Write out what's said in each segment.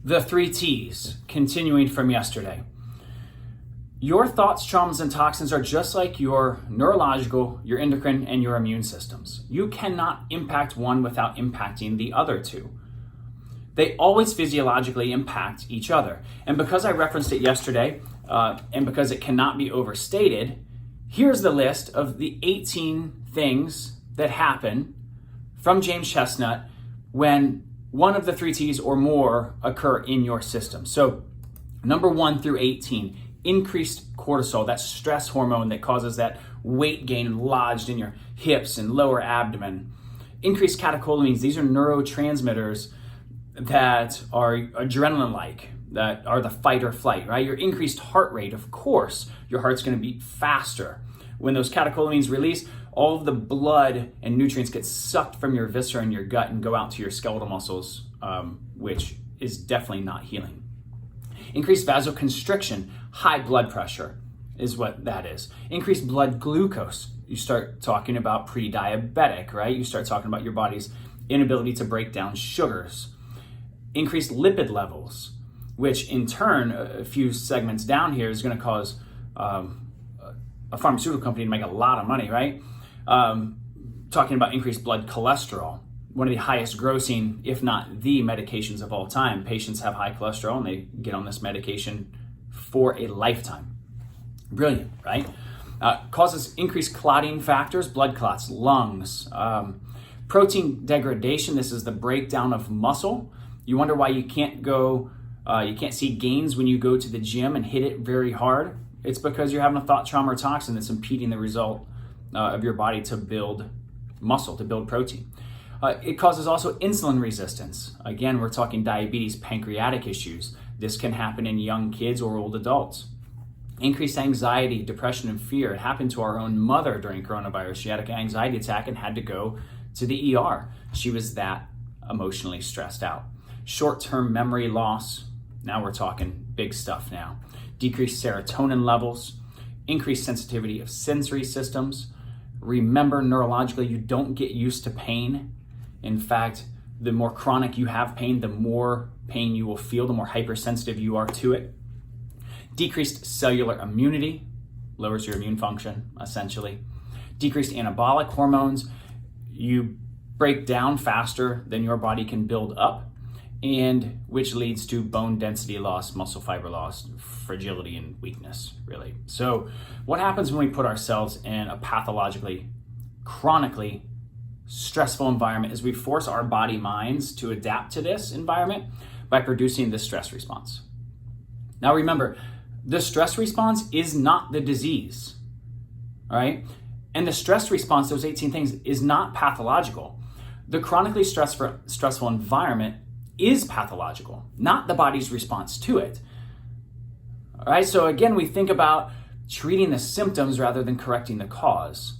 the 3 T's, continuing from yesterday. Your thoughts, traumas, and toxins are just like your neurological, your endocrine, and your immune systems. You cannot impact one without impacting the other two. They always physiologically impact each other. And because I referenced it yesterday, and because it cannot be overstated, here's the list of the 18 things that happen from James Chestnut when one of the 3 T's or more occur in your system. So number 1 through 18, increased cortisol, that stress hormone that causes that weight gain lodged in your hips and lower abdomen. Increased catecholamines, these are neurotransmitters that are adrenaline-like, that are the fight or flight, right? Your increased heart rate, of course, your heart's gonna beat faster. When those catecholamines release, all of the blood and nutrients get sucked from your viscera and your gut and go out to your skeletal muscles, which is definitely not healing. Increased vasoconstriction, high blood pressure is what that is. Increased blood glucose. You start talking about pre-diabetic, right? You start talking about your body's inability to break down sugars. Increased lipid levels, which in turn, a few segments down here, is going to cause a pharmaceutical company to make a lot of money, right? Talking about increased blood cholesterol, one of the highest grossing, if not the medications of all time. Patients have high cholesterol and they get on this medication for a lifetime. Brilliant, right? Causes increased clotting factors, blood clots, lungs, protein degradation. This is the breakdown of muscle. You wonder why you can't see gains when you go to the gym and hit it very hard. It's because you're having a thought, trauma, or toxin that's impeding the result of your body to build muscle, to build protein. It causes also insulin resistance. Again, we're talking diabetes, pancreatic issues. This can happen in young kids or old adults. Increased anxiety, depression, and fear. It happened to our own mother during coronavirus. She had an anxiety attack and had to go to the ER. She was that emotionally stressed out. Short-term memory loss. Now we're talking big stuff now. Decreased serotonin levels. Increased sensitivity of sensory systems. Remember, neurologically, you don't get used to pain. In fact, the more chronic you have pain, the more pain you will feel, the more hypersensitive you are to it. Decreased cellular immunity, lowers your immune function, essentially. Decreased anabolic hormones, you break down faster than your body can build up, and which leads to bone density loss, muscle fiber loss, fragility, and weakness, really. So what happens when we put ourselves in a pathologically, chronically stressful environment is we force our body minds to adapt to this environment by producing this stress response. Now remember, the stress response is not the disease, all right? And the stress response, those 18 things, is not pathological. The chronically stressful environment is pathological, not the body's response to it. All right, so again, we think about treating the symptoms rather than correcting the cause.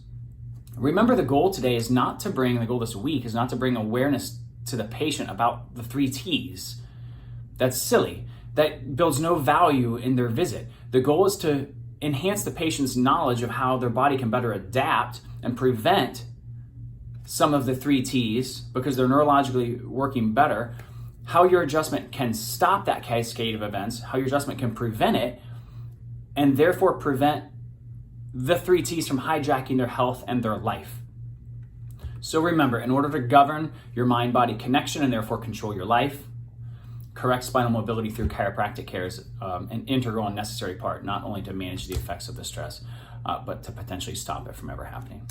Remember, the goal today is not to bring, the goal this week is not to bring awareness to the patient about the 3 T's. That's silly. That builds no value in their visit. The goal is to enhance the patient's knowledge of how their body can better adapt and prevent some of the 3 T's because they're neurologically working better, how your adjustment can stop that cascade of events, how your adjustment can prevent it, and therefore prevent the 3 T's from hijacking their health and their life. So remember, in order to govern your mind-body connection and therefore control your life, correct spinal mobility through chiropractic care is an integral and necessary part, not only to manage the effects of the stress, but to potentially stop it from ever happening.